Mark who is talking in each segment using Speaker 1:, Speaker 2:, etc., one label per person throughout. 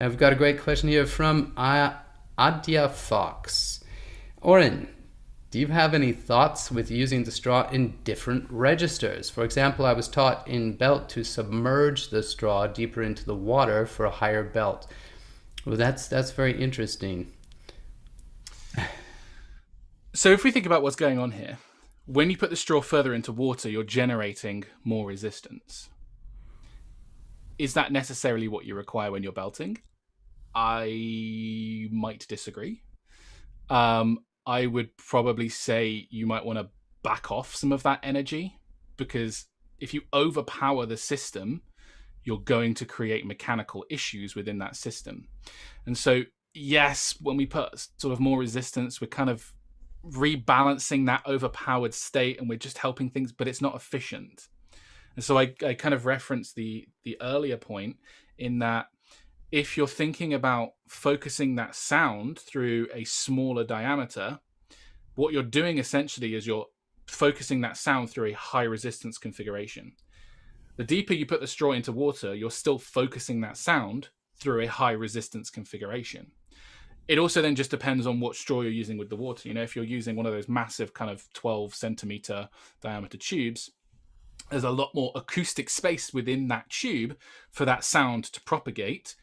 Speaker 1: I've got a great question here from Adya Fox. Oren, do you have any thoughts with using the straw in different registers? For example, I was taught in belt to submerge the straw deeper into the water for a higher belt. Well, that's very interesting.
Speaker 2: So if we think about what's going on here, when you put the straw further into water, you're generating more resistance. Is that necessarily what you require when you're belting? I might disagree. I would probably say you might want to back off some of that energy, because if you overpower the system, you're going to create mechanical issues within that system. And so, yes, when we put sort of more resistance, we're kind of rebalancing that overpowered state and we're just helping things, but it's not efficient. And so I kind of referenced the earlier point in that if you're thinking about focusing that sound through a smaller diameter, what you're doing essentially is you're focusing that sound through a high resistance configuration. The deeper you put the straw into water, you're still focusing that sound through a high resistance configuration. It also then just depends on what straw you're using with the water. You know, if you're using one of those massive kind of 12 centimeter diameter tubes, there's a lot more acoustic space within that tube for that sound to propagate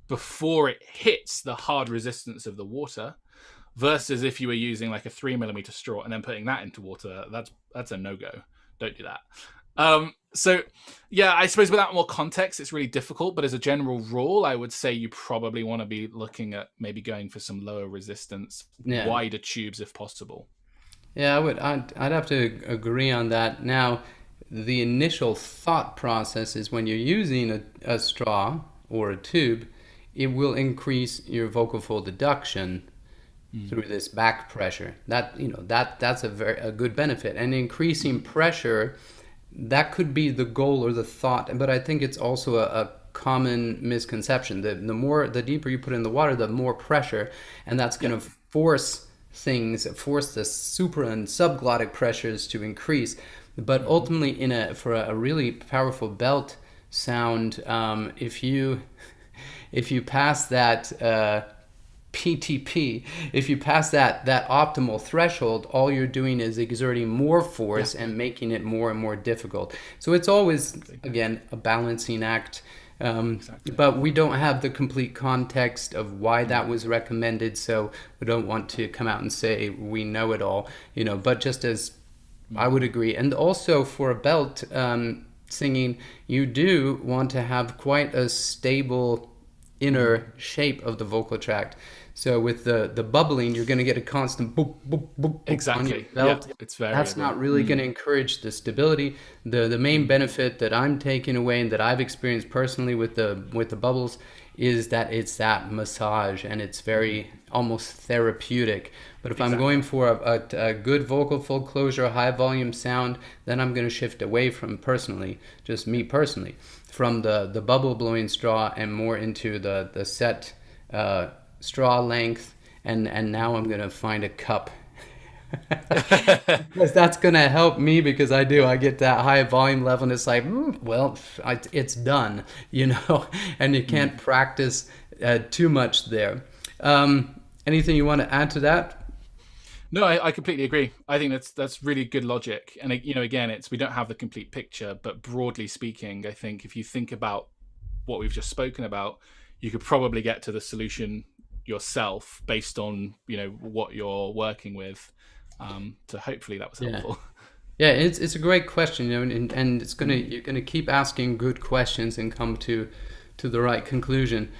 Speaker 2: before it hits the hard resistance of the water, versus if you were using like a 3mm straw and then putting that into water. That's a no-go. Don't do that. So yeah, I suppose without more context, it's really difficult, but as a general rule, I would say you probably want to be looking at maybe going for some lower resistance, wider tubes if possible.
Speaker 1: Yeah, I'd have to agree on that. Now, the initial thought process is when you're using a straw or a tube, it will increase your vocal fold deduction through this back pressure. That's a good benefit. And increasing pressure, that could be the goal or the thought, but I think it's also a common misconception. The deeper you put in the water, the more pressure, and that's going to force the super and subglottic pressures to increase. But ultimately, for a really powerful belt sound, if you pass that PTP, if you pass that optimal threshold, all you're doing is exerting more force and making it more and more difficult. So it's always, again, a balancing act. But we don't have the complete context of why that was recommended, so we don't want to come out and say we know it all, but just as I would agree. And also for a belt singing, you do want to have quite a stable inner shape of the vocal tract. So with the bubbling, you're going to get a constant boop, boop, boop, boop on your belt.
Speaker 2: Yeah, it's very
Speaker 1: That's not really going to encourage the stability. The main benefit that I'm taking away and that I've experienced personally with the bubbles is that it's that massage, and it's very almost therapeutic. But if I'm going for a good vocal fold closure, a high volume sound, then I'm going to shift away from just me personally, from the bubble blowing straw and more into the set straw length, and now I'm going to find a cup. Because that's going to help me, because I get that high volume level and it's like, it's done, and you can't practice too much there. Anything you want to add to that?
Speaker 2: No, I completely agree. I think that's really good logic. And again, we don't have the complete picture, but broadly speaking, I think if you think about what we've just spoken about, you could probably get to the solution yourself based on what you're working with. So hopefully that was helpful.
Speaker 1: Yeah, it's a great question, and you're gonna keep asking good questions and come to the right conclusion.